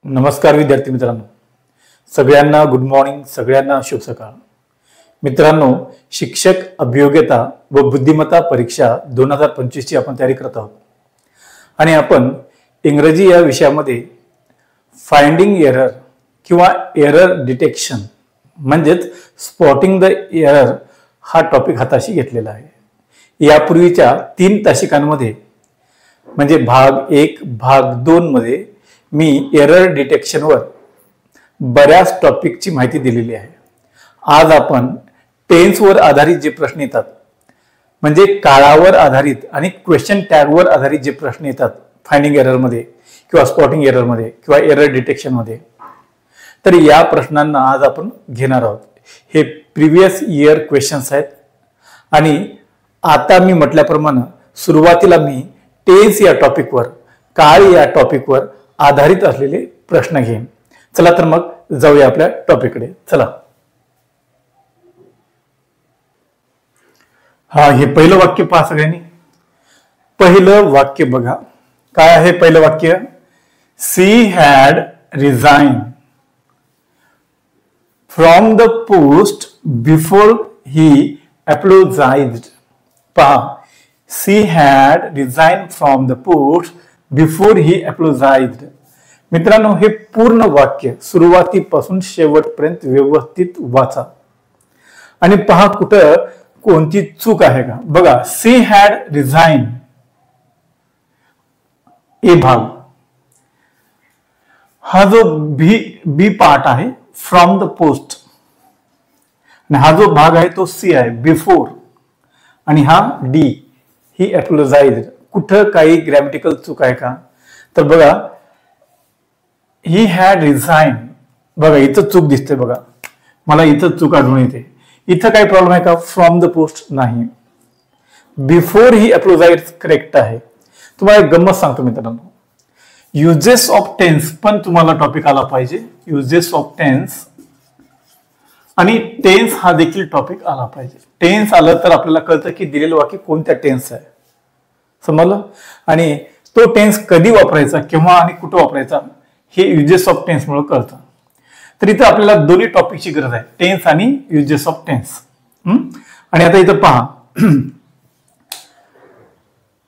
नमस्कार विद्यार्थी मित्रांनो, सगळ्यांना गुड मॉर्निंग, सगळ्यांना शुभ सकाळ. मित्रांनो, शिक्षक अभियोग्यता व बुद्धिमत्ता परीक्षा 2025 ची आपण तयारी करत आहोत आणि आपण इंग्रजी या विषयामध्ये फाइंडिंग एरर किंवा एरर डिटेक्शन म्हणजेच स्पॉटिंग द एरर हा टॉपिक हाताशी घेतलेला आहे. यापूर्वीच्या 3 तासिकांमध्ये म्हणजे भाग 1 भाग 2 मध्ये मी एरर डिटेक्शनवर बऱ्याच टॉपिकची माहिती दिलेली आहे. आज आपण टेन्सवर आधारित जे प्रश्न येतात म्हणजे काळावर आधारित आणि क्वेश्चन टॅगवर आधारित जे प्रश्न येतात फाइंडिंग एररमध्ये किंवा स्पॉटिंग एररमध्ये किंवा एरर डिटेक्शनमध्ये, तर या प्रश्नांना आज आपण घेणार आहोत. हे प्रिव्हियस इयर क्वेश्चन्स आहेत आणि आता मी म्हटल्याप्रमाणे सुरुवातीला मी टेन्स या टॉपिकवर, काळ या टॉपिकवर आधारित असलेले प्रश्न घेईन. चला तर मग जाऊया आपल्या टॉपिककडे. चला, हे पहिलं वाक्य पहा सगळ्यांनी. पहिलं वाक्य बघा, काय आहे पहिलं वाक्य? She had resign from the post before he apologised. पहा, she had resign from the post before he apologised. मित्रांनो, हे पूर्ण वाक्य सुरुवातीपासून शेवटपर्यंत व्यवस्थित वाचा आणि पहा कुठं कोणती चूक आहे का. बघा, सी हॅड रिझाइन ए भाग, हा जो बी पार्ट आहे फ्रॉम द पोस्ट, आणि हा जो भाग आहे तो सी आहे बिफोर, आणि हा डी ही अप्लोजाइज्ड. कुठं काही ग्रॅमॅटिकल चूक आहे का? तर बघा, ही हॅड रिझाइन, बघा इथं चूक दिसते. बघा, मला इथं चूक आढळून येते. इथं काही प्रॉब्लेम आहे का? फ्रॉम द पोस्ट नाही. बिफोर ही अप्लोजाइड करेक्ट आहे. तुम्हाला एक गंमत सांगतो मित्रांनो, युजेस ऑफ टेन्स पण तुम्हाला टॉपिक आला पाहिजे. युजेस ऑफ टेन्स आणि टेन्स हा देखील टॉपिक आला पाहिजे. टेन्स आलं तर आपल्याला कळतं की दिलेलं वाक्य कोणत्या टेन्स आहे, समजलं? आणि तो टेन्स कधी वापरायचा, केव्हा आणि कुठं वापरायचा हे युजेस ऑफ टेन्स मुळे कळतं. तर इथं आपल्याला दोन्ही टॉपिकची गरज आहे, टेन्स आणि युजेस ऑफ टेन्स. आणि आता इथं पहा,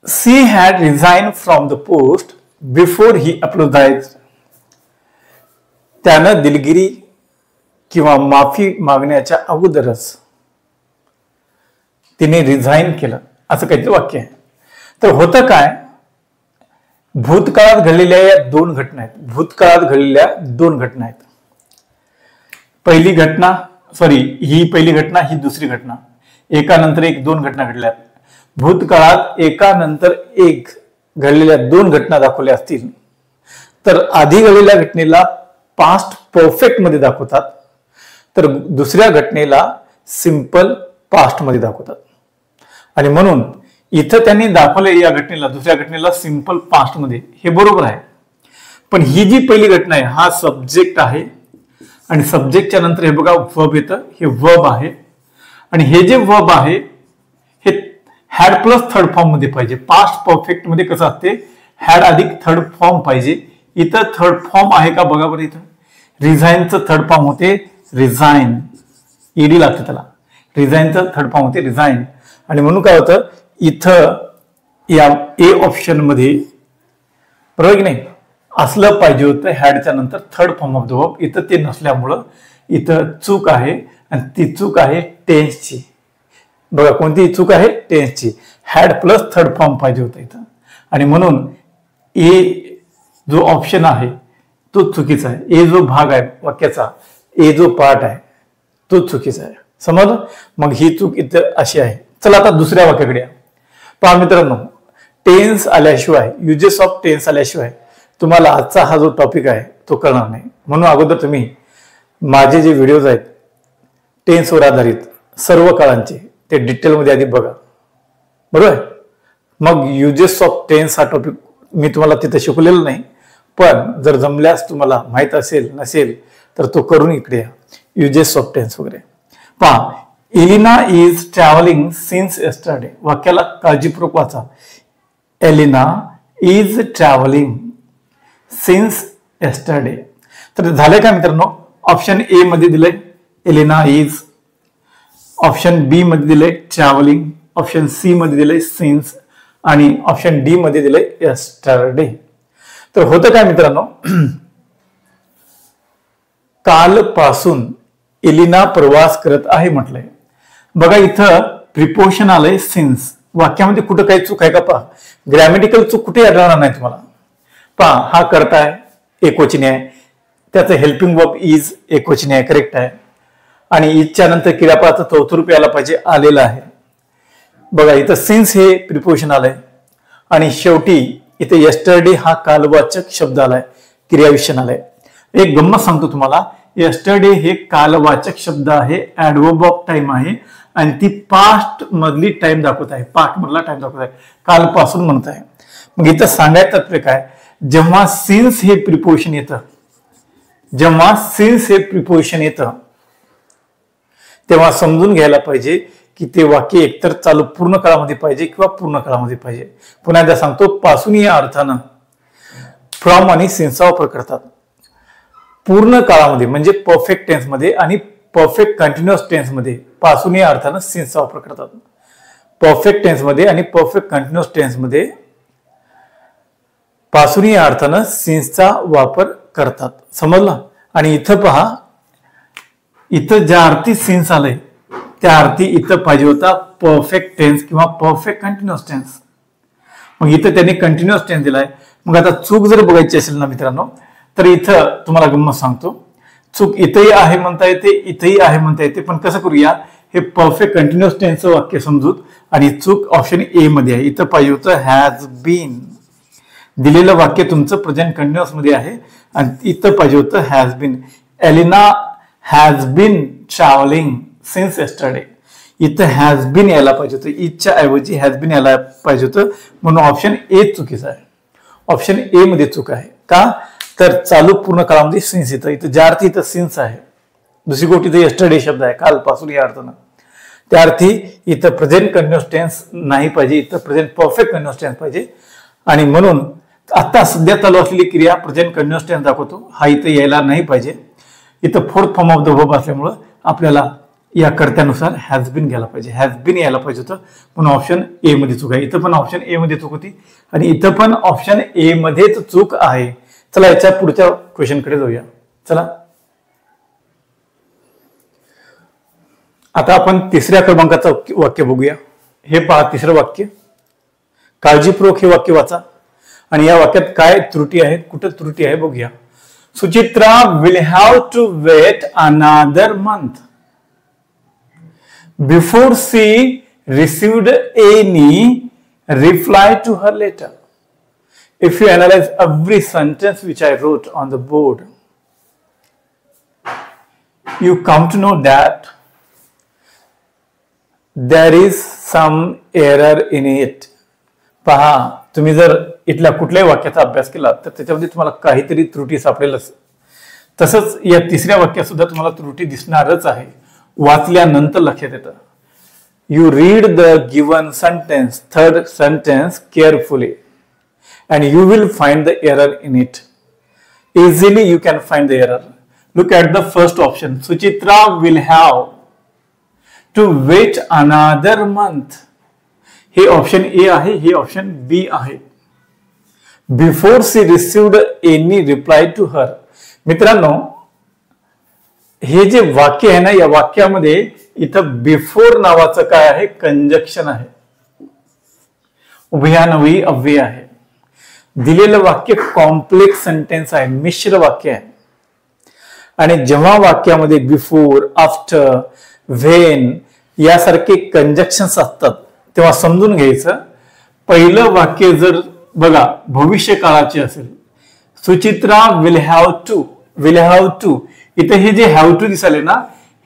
she had resign from the post before he apologised. त्यानं दिलगिरी किंवा माफी मागण्याच्या अगोदरच तिने रिझाइन केलं, असं काहीतरी वाक्य आहे. तर होतं काय, भूतकाळात घडलेल्या या 2 घटना आहेत. भूतकाळात घडलेल्या 2 घटना आहेत. पहिली घटना, ही पहिली घटना, ही दुसरी घटना. एकानंतर एक 2 घटना घडल्या. भूतकाळात एकानंतर एक घडलेल्या 2 घटना दाखवल्या असतील तर आधी घडलेल्या घटनेला पास्ट परफेक्ट मध्ये दाखवतात, तर दुसऱ्या घटनेला सिंपल पास्ट मध्ये दाखवतात. आणि म्हणून इथं त्यांनी दाखवले या घटनेला, दुसऱ्या घटनेला सिंपल पास्ट मध्ये, हे बरोबर आहे. पण ही जी पहिली घटना आहे हा सब्जेक्ट आहे आणि सब्जेक्टच्या नंतर हे बघा वर्ब येतं, हे वर्ब आहे. आणि हे जे वर्ब आहे हे हॅड प्लस थर्ड फॉर्म मध्ये पाहिजे. पास्ट परफेक्ट मध्ये कसं असते, हॅड अधिक थर्ड फॉर्म पाहिजे. इथं थर्ड फॉर्म आहे का बघा बरं. इथं रिझाइनचं थर्ड फॉर्म होते रिझाइन, ईडी लागते त्याला. रिझाइनचं थर्ड फॉर्म होते रिझाइन. आणि म्हणून काय होतं, इथं या ए ऑप्शन मध्ये बरोबर की नाही असलं पाहिजे होतं हॅडच्या नंतर third form of the verb. इथं ते नसल्यामुळं इथं चूक आहे आणि ती चूक आहे टेन्सची. बघा कोणती चूक आहे, टेन्सची. हॅड प्लस थर्ड फॉर्म पाहिजे होता इथं आणि म्हणून ए जो ऑप्शन आहे तो चुकीचा आहे. ए जो भाग आहे वाक्याचा, ए जो पार्ट आहे तो चुकीचा आहे, समजलं? मग ही चूक इथं अशी आहे. चला आता दुसऱ्या वाक्याकडे या. पहा मित्रांनो, टेन्स आल्याशिवाय, युजेस ऑफ टेन्स आल्याशिवाय तुम्हाला आजचा हा जो टॉपिक आहे तो कळणार नाही. म्हणून अगोदर तुम्ही माझे जे व्हिडिओज आहेत टेन्सवर आधारित सर्व काळांचे ते डिटेलमध्ये आधी बघा, बरोबर आहे? मग युजेस ऑफ टेन्स हा टॉपिक मी तुम्हाला तिथं शिकवलेला नाही, पण जर जमल्यास तुम्हाला माहित असेल नसेल तर तो करून इकडे या, युजेस ऑफ टेन्स वगैरे. पहा, Elina is travelling since yesterday. वाक्याला काळजीपूर्वक वाचा. Elina is travelling since yesterday. तर झालंय का मित्रांनो? ऑप्शन ए मध्ये दिलंय एलिना इज, ऑप्शन बी मध्ये दिलंय ट्रॅव्हलिंग, ऑप्शन सी मध्ये दिलंय सिन्स आणि ऑप्शन डी मध्ये दिलंय yesterday. तर होतं काय मित्रांनो, कालपासून एलिना प्रवास करत आहे म्हटलंय. बघा इथं प्रिपोजिशन आलंय सिन्स. वाक्यामध्ये कुठं काही चूक आहे का पहा. ग्रॅमॅटिकल चूक कुठे आढळणार नाही तुम्हाला. पहा, हा करता आहे एकवचनी आहे, त्याचं हेल्पिंग वर्ब इज एकवचनी आहे, करेक्ट आहे. आणि इजच्या नंतर क्रियापदाचं चौथं यायला पाहिजे, आलेलं आहे. बघा इथं सिन्स हे प्रिपोजिशन आलंय आणि शेवटी इथे yesterday हा कालवाचक शब्द आलाय, क्रियाविशेषण आलंय. एक गंमत सांगतो तुम्हाला, yesterday हे कालवाचक शब्द आहे, ऍडवर्ब ऑफ टाइम आहे आणि ती पास्ट मधली टाइम दाखवत आहे, पास्ट मधला टाइम दाखवत आहे, कालपासून म्हणत आहे. मग इथं सांगायचं तात्पर्य काय, जेव्हा सिन्स हे प्रिपोजिशन येतं, जेव्हा सिन्स हे प्रिपोजिशन येतं तेव्हा समजून घ्यायला पाहिजे की ते वाक्य एकतर चालू पूर्ण काळामध्ये पाहिजे किंवा पूर्ण काळामध्ये पाहिजे. पुन्हा एकदा सांगतो, पासून या अर्थानं फ्रॉम आणि सिन्सचा वापर करतात. पूर्ण काळामध्ये म्हणजे परफेक्ट टेन्स मध्ये आणि परफेक्ट कंटिन्युअस टेन्स मध्ये पासून या अर्थानं सिन्सचा वापर करतात. परफेक्ट टेन्स मध्ये आणि परफेक्ट कंटिन्युअस टेन्स मध्ये पासून या अर्थानं सिन्सचा वापर करतात. समजलं? आणि इथं पहा, इथं ज्या अर्थी सिन्स आलंय त्या अर्थी इथं पाहिजे होता परफेक्ट टेन्स किंवा परफेक्ट कंटिन्युअस टेन्स. मग इथं त्यांनी कंटिन्युअस टेन्स दिलाय. मग आता चूक जर बघायची असेल ना मित्रांनो, तर इथं तुम्हाला गंमत सांगतो, चूक इथंही आहे म्हणता येते, इथंही आहे म्हणता येते. पण कसं करूया, हे परफेक्ट कंटिन्युअस टेन्सचं वाक्य समजूत आणि चूक ऑप्शन ए मध्ये आहे. इथं पाहिजे होतं हॅज बीन. दिलेलं वाक्य तुमचं प्रेझेंट कंटिन्युअस मध्ये आहे आणि इथं पाहिजे होतं has been. Elina has been travelling since yesterday. इथं हॅज बीन यायला पाहिजे होतं, इजच्या ऐवजी हॅज बीन यायला पाहिजे होतं, म्हणून ऑप्शन ए चुकीचा आहे. ऑप्शन ए मध्ये चूक आहे. का तर चालू पूर्ण काळामध्ये सिन्स येतं, इथं ज्या अर्थी इथं सिन्स आहे. दुसरी गोष्ट इथं yesterday शब्द आहे, कालपासून या अर्थानं. त्या अर्थी इथं प्रेझेंट कंटिन्युअस टेन्स नाही पाहिजे, इथं प्रेझेंट परफेक्ट कंटिन्युअस टेन्स पाहिजे. आणि म्हणून आता सध्या चालू असलेली क्रिया प्रेझेंट कंटिन्युअस टेन्स दाखवतो, हा इथं यायला नाही पाहिजे. इथं fourth form of the verb असल्यामुळं आपल्याला या कर्त्यानुसार हॅज बीन घ्यायला पाहिजे, हॅज बीन यायला पाहिजे होतं, म्हणून ऑप्शन ए मध्ये चूक आहे. इथं पण ऑप्शन ए मध्ये चूक होती आणि इथं पण ऑप्शन ए मध्येच चूक आहे. चला याच्या पुढच्या क्वेश्चन कडे जाऊया. चला आता आपण तिसऱ्या क्रमांकाचं वाक्य बघूया. हे पहा, तिसरं वाक्य, काळजीपूर्वक हे वाक्य वाचा आणि या वाक्यात काय त्रुटी आहेत, कुठं त्रुटी आहे बघूया. Suchitra will have to wait another month before she received any reply to her letter. If you analyze every sentence which I wrote on the board, you come to know that there is some error in it. पहा, तुम्ही जर इथल्या कुठल्याही वाक्याचा अभ्यास केला तर त्याच्यामध्ये तुम्हाला काहीतरी त्रुटी सापडेलच. तसंच या तिसऱ्या वाक्यात सुद्धा तुम्हाला त्रुटी दिसणारच आहे. वाचल्यानंतर लक्षात येतं. You read the given sentence, third sentence carefully and you will find the error in it. Easily you can find the error. Look at the first option. Suchitra will have to wait another month. हे option A आहे, हे option बी आहे. Before she received any reply to her. मित्रांनो, हे जे वाक्य आहे ना, या वाक्यामध्ये इथं बिफोर नावाचं काय आहे, कंजक्शन आहे, उभयान्वयी अव्यय आहे. दिलेलं वाक्य कॉम्प्लेक्स सेंटेन्स आहे, मिश्र वाक्य आहे. आणि जेव्हा वाक्यामध्ये बिफोर, आफ्टर, व्हेन यासारखे कंजक्शन्स असतात तेव्हा समजून घ्यायचं, पहिलं वाक्य जर बघा भविष्य काळाचे असेल, सुचित्रा विल हॅव टू, इथे हे जे हॅव टू दिसाले ना,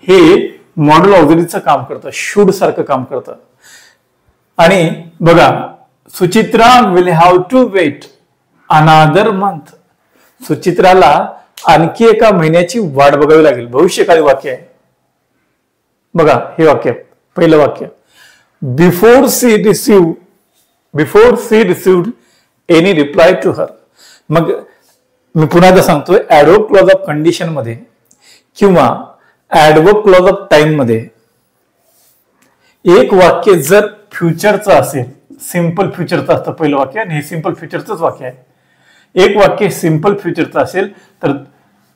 हे मॉडल ऑक्झिलरीचं काम करतं, शुड सारखं काम करतं. आणि बघा, Suchitra will have to wait another month. सुचित्राला आणखी एका महिन्याची वाट बघावी लागेल. भविष्यकाळी वाक्य आहे. बघा हे वाक्य, पहिलं वाक्य, before she received any reply to her. मग मी पुन्हा एकदा सांगतोय, ऍडवर्ब क्लॉज ऑफ कंडिशन मध्ये किंवा ऍडवर्ब क्लॉज ऑफ टाइम मध्ये एक वाक्य जर फ्युचरचं असेल, सिंपल फ्युचरचं असतं पहिलं वाक्य आणि हे सिंपल फ्युचरचंच वाक्य आहे. एक वाक्य सिंपल फ्युचरचं असेल तर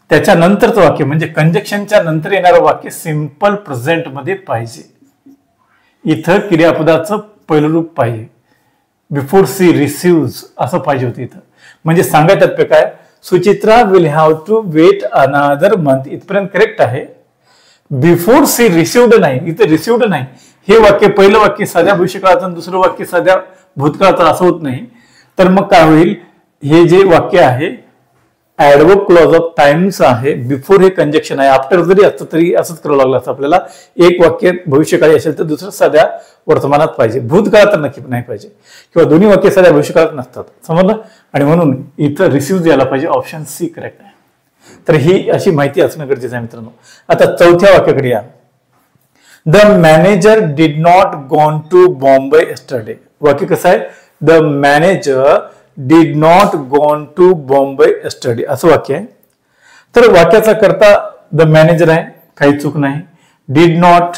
त्याच्यानंतरचं वाक्य म्हणजे कंजक्शनच्या नंतर येणारं वाक्य सिंपल प्रेझेंट मध्ये पाहिजे. इथं क्रियापदाचं पहिलं रूप पाहिजे. बिफोर सी रिसिव्ज असं पाहिजे होतं इथं. म्हणजे सांगायचं काय, Suchitra will have to wait another month इथपर्यंत करेक्ट आहे. बिफोर सी रिसिव्ड नाही, इथं रिसिव्ड नाही. हे वाक्य पहिलं वाक्य साध्या भविष्यकाळाचं, दुसरं वाक्य साध्या भूतकाळाचं असं होत नाही. तर मग काय होईल, हे जे वाक्य आहे ऍडवर्ब क्लॉज ऑफ टाइम्स आहे. बिफोर हे कंजक्शन आहे. आफ्टर जरी असतं तरी असंच करावं लागलं असतं आपल्याला. एक वाक्य भविष्यकाळी असेल तर दुसरं साध्या वर्तमानात पाहिजे, भूतकाळात तर नक्की नाही पाहिजे, किंवा दोन्ही वाक्य साध्या भविष्यकाळात नसतात. समजलं. आणि म्हणून इथं रिसिव्ह यायला पाहिजे. ऑप्शन सी करेक्ट आहे. तर ही अशी माहिती असणं गरजेचं आहे मित्रांनो. आता चौथ्या वाक्याकडे या. The manager did not gone to Bombay yesterday. वाक्य कसं आहे, the manager did not gone to Bombay yesterday असं वाक्य आहे. तर वाक्याचा करता द मॅनेजर आहे, काही चूक नाही. डिड नॉट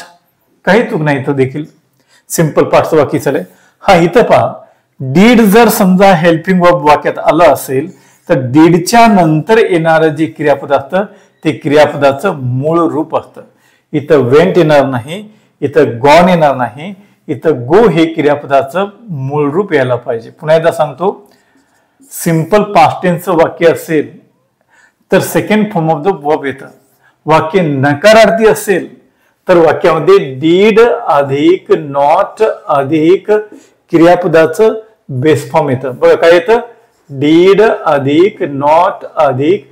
काही चूक नाही, इथं देखील सिंपल पार्टचं वाक्य चालेल. हा इथं पहा, डीड जर समजा हेल्पिंग वर्ब वाक्यात आलं असेल तर डीडच्या नंतर येणारं जे क्रियापद असतं ते क्रियापदाचं मूळ रूप असतं. इथं वेंट येणार नाही, इथं गॉन येणार नाही, इथं गो हे क्रियापदाचं मूळ रूप यायला पाहिजे. पुन्हा एकदा सांगतो, सिंपल पास्ट टेन्सचं वाक्य असेल तर second form of the verb येतं. वाक्य नकारार्थी असेल तर वाक्यामध्ये डीड अधिक नॉट अधिक क्रियापदाचं बेस फॉर्म येतं. बघा काय येतं, डीड अधिक नॉट अधिक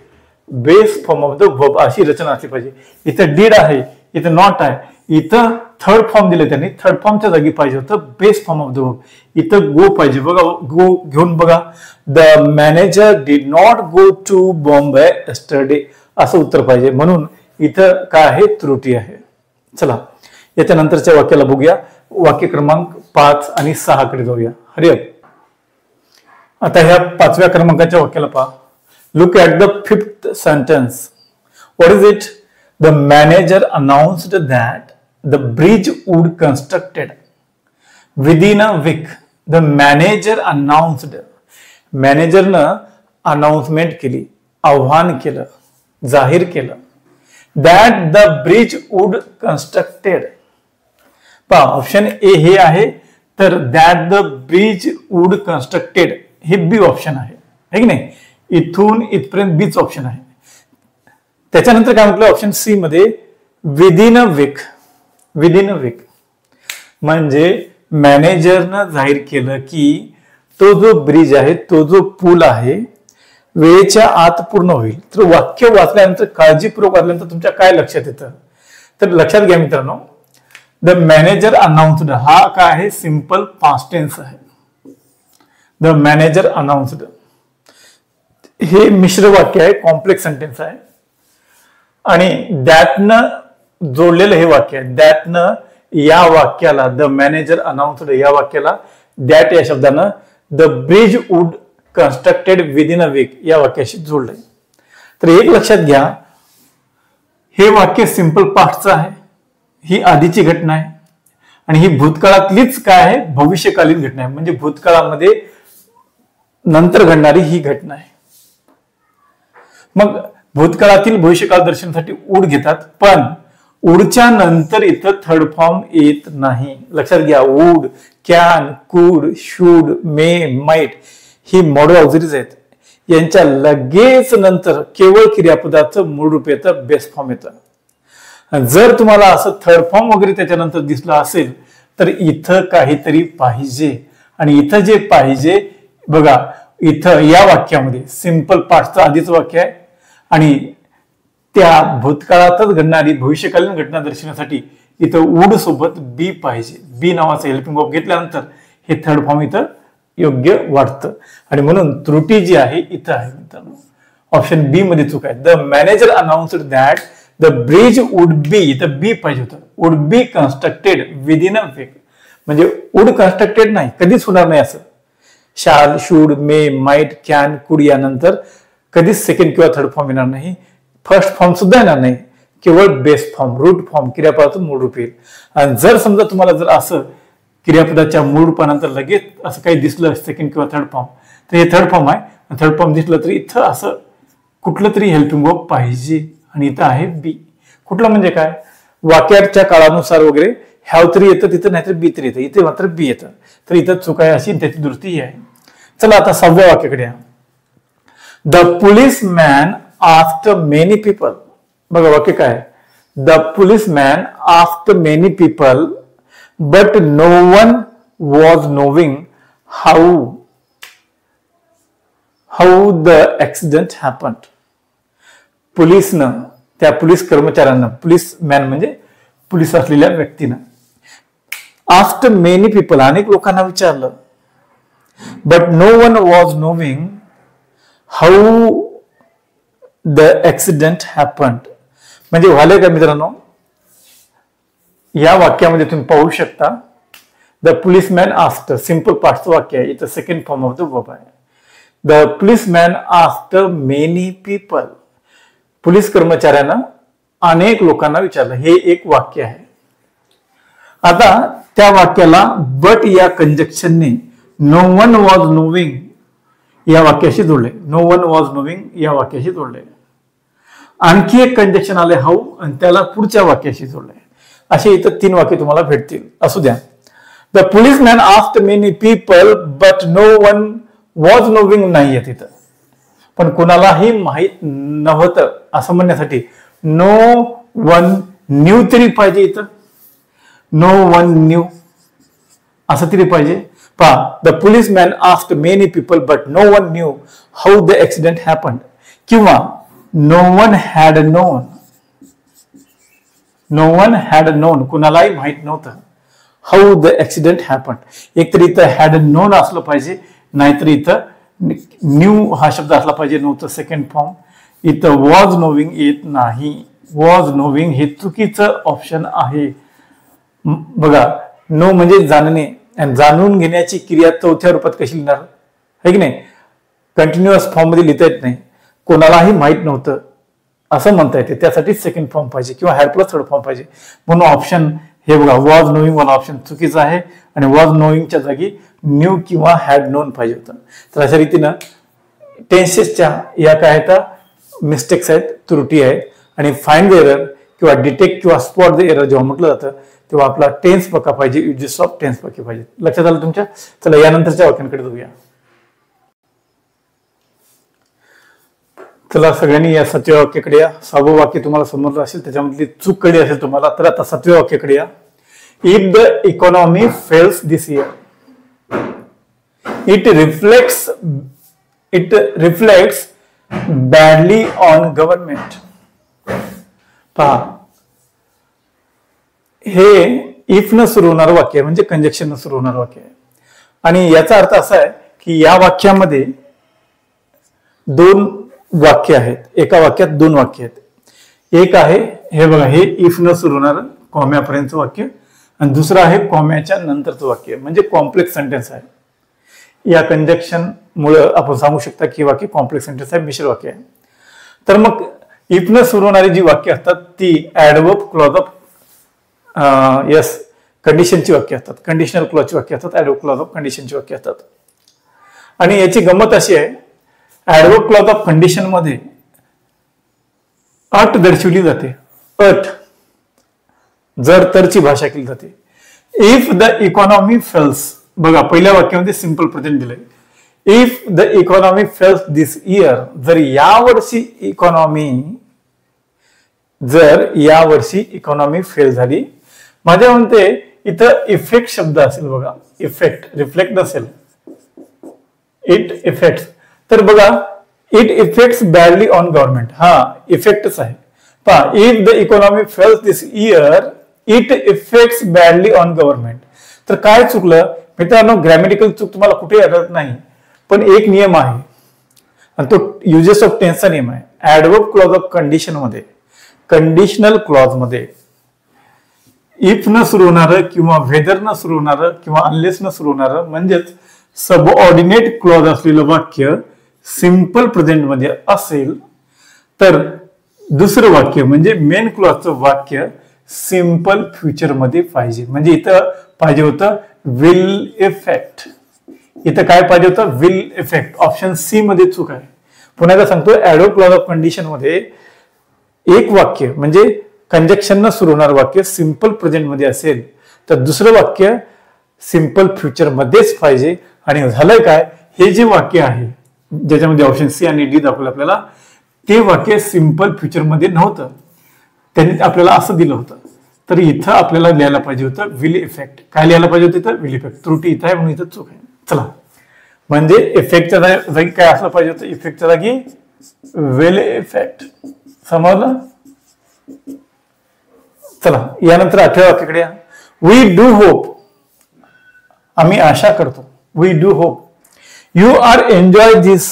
base form of the verb अशी रचना असली पाहिजे. इथं डीड आहे, इथं नॉट आहे, इथं थर्ड फॉर्म दिले त्यांनी, थर्ड फॉर्मच्या जागी पाहिजे होतं base form of the verb. इथं गो पाहिजे. बघा गो घेऊन बघा, the manager did not go to Bombay yesterday असं उत्तर पाहिजे. म्हणून इथं काय आहे, त्रुटी आहे. चला याच्यानंतरच्या वाक्याला बघूया. वाक्य क्रमांक 5 आणि 6 कडे जाऊया. हरिअप. आता ह्या 5व्या क्रमांकाच्या वाक्याला पहा. Look at the 5th sentence. What is it? The manager announced that the bridge would constructed within a week. The manager announced. मॅनेजरनं अनाउन्समेंट केली, आव्हान केलं, जाहीर केलं. That the bridge would constructed. पहा ऑप्शन ए हे आहे, तर that the bridge would constructed हे बी ऑप्शन आहे की नाही. इथून इथपर्यंत बीच ऑप्शन आहे. त्याच्यानंतर काय म्हटलं ऑप्शन सी मध्ये, within a weak. Within a weak म्हणजे मॅनेजरनं जाहीर केलं की तो जो ब्रिज आहे, तो जो पूल आहे वेळेच्या आत पूर्ण होईल. तर वाक्य वाचल्यानंतर, काळजीपूर्वक वाचल्यानंतर तुमच्या काय लक्षात येतं, तर लक्षात घ्या मित्रांनो, द मॅनेजर अनाउन्स्ड हा काय आहे, सिंपल पास्ट टेन्स आहे. द मॅनेजर अनाउन्स्ड हे मिश्र वाक्य आहे, कॉम्प्लेक्स सेंटेन्स आहे. आणि दॅटनं जोडलेलं हे वाक्य आहे. दॅटनं या वाक्याला, द मॅनेजर अनाउन्स्ड या वाक्याला दॅट या शब्दानं the bridge would constructed within a week या वाक्याशी जोडलंय. तर एक लक्षात घ्या, हे वाक्य सिंपल पास्टचं आहे, ही आधीची घटना आहे आणि ही भूतकाळातलीच काय आहे, भविष्यकालीन घटना आहे. म्हणजे भूतकाळामध्ये नंतर घडणारी ही घटना आहे. मग भूतकाळातील भविष्यकाळ दर्शनासाठी उड घेतात, पण उडच्या नंतर इथं थर्ड फॉर्म येत नाही. लक्षात घ्या, वुड, कॅन, कुड, should, may, might he model auxiliaries आहेत. यांच्या लगेच नंतर केवळ क्रियापदाचं मूळ रूप येतं, बेस फॉर्म येतं. जर तुम्हाला असं थर्ड फॉर्म वगैरे त्याच्यानंतर दिसलं असेल तर इथं काहीतरी पाहिजे. आणि इथं जे पाहिजे बघा, इथं या वाक्यामध्ये सिंपल पास्टचं आधीच वाक्य आहे आणि त्या भूतकाळातच घडणारी भविष्यकालीन घटना दर्शवण्यासाठी इथं वुड सोबत बी पाहिजे. बी नावाचं हेल्पिंग वर्ब घेतल्यानंतर हे थर्ड फॉर्म इथं योग्य वाटतं. आणि म्हणून त्रुटी जी आहे इथं आहे मित्रांनो, ऑप्शन बी मध्ये चूक आहे. The manager announced that the bridge would be, इथं बी पाहिजे होतं, would be constructed within a weak. म्हणजे वुड कन्स्ट्रक्टेड नाही, कधीच होणार नाही असं. शाल, शुड, मे, माइट, कॅन, कुड यानंतर कधीच सेकंड किंवा थर्ड फॉर्म येणार नाही, फर्स्ट फॉर्म सुद्धा येणार नाही, केवळ बेस फॉर्म रूट फॉर्म क्रियापदाचं मूळ रूप येईल. आणि जर समजा तुम्हाला जर असं क्रियापदाच्या मूळ रूपानंतर लगेच असं काही दिसलं सेकंड किंवा थर्ड फॉर्म, तर हे थर्ड फॉर्म आहे. थर्ड फॉर्म दिसलं तरी इथं असं कुठलं तरी हेल्पिंग वर्ब पाहिजे आणि इथं आहे बी. कुठलं म्हणजे काय, वाक्याच्या काळानुसार वगैरे हॅव तरी येतं तिथं, नाहीतर बी तरी येतं, इथे मात्र बी येतं. तर इथं चूक आहे अशी त्याची दुरुस्ती ही आहे. चला आता 6व्या वाक्याकडे या. The policeman asked many people. बघा वाक्य काय, the policeman asked many people but no one was knowing how the accident happened. पोलिसनं त्या पोलीस कर्मचाऱ्यांना, पोलीस मॅन म्हणजे पोलीस असलेल्या व्यक्तीनं, आस्क्ड मेनी पीपल अनेक लोकांना विचारलं, but no one was knowing how the accident happened. म्हणजे व्हायला का मित्रांनो, या वाक्यामध्ये तुम्ही पाहू शकता द पोलिसमॅन आस्क्ड सिंपल पार्टचं वाक्य आहे, इथं second form of the verb आहे. The policeman asked many people, police कर्मचाऱ्यानं अनेक लोकांना विचारलं, हे एक वाक्य आहे. आता त्या वाक्याला बट या कंजक्शनने नो वन वॉज नोविंग या वाक्याशी जोडले, नो वन वॉज नोविंग या वाक्याशी जोडले. आणखी एक कंजक्शन आले हाऊ आणि त्याला पुढच्या वाक्याशी जोडले. असे इथं 3 वाक्य तुम्हाला भेटतील. असू द्या. The policeman asked many people but no one was knowing नाहीये तिथं, पण कोणालाही माहीत नव्हतं असं म्हणण्यासाठी नो वन न्यू तरी पाहिजे. इथं नो वन न्यू असं तरी पाहिजे. पहा, the policeman asked many people but no one knew how the accident happened, किंवा no one had known, no one had known कुणालाही माहित नव्हतं हाऊ द ऍक्सिडेंट हॅपन्ड. एक तर इथं हॅड नोन असलं पाहिजे, नाहीतर इथं न्यू हा शब्द असला पाहिजे, नव्हतं सेकंड फॉर्म. इथं वॉज नोविंग येत नाही, वॉज नोविंग हे चुकीचं ऑप्शन आहे. बघा, नो म्हणजे जाणणे, आणि जाणून घेण्याची क्रिया 4थ्या रूपात कशी लिहिणार आहे की नाही, कंटिन्युअस फॉर्म मध्ये लिहिता येत नाही. कोणालाही माहित नव्हतं असं म्हणता येते, त्यासाठी सेकंड फॉर्म पाहिजे किंवा हॅड प्लस थर्ड फॉर्म पाहिजे. म्हणून ऑप्शन हे बघा, वॉज नोविंग वाला ऑप्शन चुकीचा आहे आणि वॉज नोविंगच्या जागी न्यू किंवा हॅड नोन पाहिजे होतं. तर अशा रीतीनं टेन्सेसच्या या काय आहेत मिस्टेक्स आहेत, त्रुटी आहेत. आणि फाइंड द एरर किंवा डिटेक्ट किंवा स्पॉट द एरर जेव्हा म्हटलं जातं तेव्हा आपला टेन्स पक्का पाहिजे, युजेस ऑफ टेन्स पक्के पाहिजे. लक्षात आलं तुमच्या? चला यानंतरच्या वाक्यांकडे जाऊया. चला सगळ्यांनी या 7व्या वाक्याकडे या. 6वं वाक्य तुम्हाला समजलं असेल, त्याच्यामधली चूक कळली असेल तुम्हाला. तर आता 7व्या वाक्याकडे या. If the economy fails this year it reflects badly on government. पहा, हे इफ न सुरू होणार वाक्य म्हणजे कंजक्शन न सुरू होणार वाक्य आहे. आणि याचा अर्थ असा आहे की या वाक्यामध्ये 2 वाक्य आहेत, एका वाक्यात 2 वाक्य आहेत. एक आहे हे बघा, हे इफ न सुरू होणार कॉम्यापर्यंतचं वाक्य, आणि दुसरं आहे कॉम्याच्या नंतरचं वाक्य, म्हणजे कॉम्प्लेक्स सेंटेन्स आहे. या कंजक्शन मुळे आपण सांगू शकता की वाक्य कॉम्प्लेक्स सेंटेन्स आहे, मिश्र वाक्य आहे. तर मग इफ न सुरू होणारी जी वाक्य असतात ती ऍडवर्ब क्लॉज ऑफ कंडिशनची वाक्य असतात, कंडिशनल क्लॉजची वाक्य असतात, ऍडवर्ब क्लॉज ऑफ कंडिशनची वाक्य असतात. आणि याची गंमत अशी आहे, ऍडवर्ब क्लॉज ऑफ कंडिशन मध्ये अट दर्शवली जाते. अट जर तरची भाषा केली जाते. इफ द इकॉनॉमी फेल्स, बघा पहिल्या वाक्यामध्ये सिंपल प्रेझेंट दिलंय. If the economy fails this year, जर यावर्षी इकॉनॉमी फेल झाली. माझ्या म्हणते इथं इफेक्ट शब्द असेल बघा, इफेक्ट, रिफ्लेक्ट नसेल, इट इफेक्ट्स. तर बघा, it effects badly on government, हा इफेक्टच आहे. पहा, if the economy fails this year it effects badly on government. तर काय चुकलं मित्रांनो? ग्रॅमॅटिकल चूक तुम्हाला कुठेही आढळत नाही, पण एक नियम आहे आणि तो युजेस ऑफ टेन्सचा नियम आहे. ऍडवर्ब क्लॉज ऑफ कंडिशन मध्ये, कंडिशनल क्लॉज मध्ये इफ न सुरू होणार किंवा वेदर न सुरू होणार किंवा अनलेस न सुरू होणार म्हणजेच सबऑर्डिनेट क्लॉज असलेलं वाक्य सिंपल प्रेझेंट मध्ये असेल तर दुसरं वाक्य म्हणजे मेन क्लॉजचं वाक्य सिंपल फ्युचर मध्ये पाहिजे. म्हणजे इथं पाहिजे होतं विल इफेक्ट, इथं काय पाहिजे होतं विल इफेक्ट. ऑप्शन सी मध्ये चूक आहे. पुन्हा एकदा सांगतो, ऍडव्हर्ब क्लॉज ऑफ कंडिशन मध्ये एक वाक्य म्हणजे कंजक्शन न सुरू होणार वाक्य सिंपल प्रेझेंट मध्ये असेल तर दुसरं वाक्य सिंपल फ्युचर मध्येच पाहिजे. आणि झालंय काय, हे जे वाक्य आहे ज्याच्यामध्ये ऑप्शन सी आणि डी दाखवलं आपल्याला, ते वाक्य सिंपल फ्युचर मध्ये नव्हतं, त्यांनी आपल्याला असं दिलं होतं. तर इथं आपल्याला लिहायला पाहिजे होतं विल इफेक्ट. काय लिहायला पाहिजे होतं इथं, विल इफेक्ट. त्रुटी इथं आहे म्हणून इथं चूक आहे. चला, म्हणजे इफेक्टच्या जागी काय असलं पाहिजे होतं, इफेक्टच्या जागी विल इफेक्ट. समजलं. चला, यानंतर 8व्या वाक्याकडे या. वी डू होप, आम्ही आशा करतो. We do hope you are enjoy this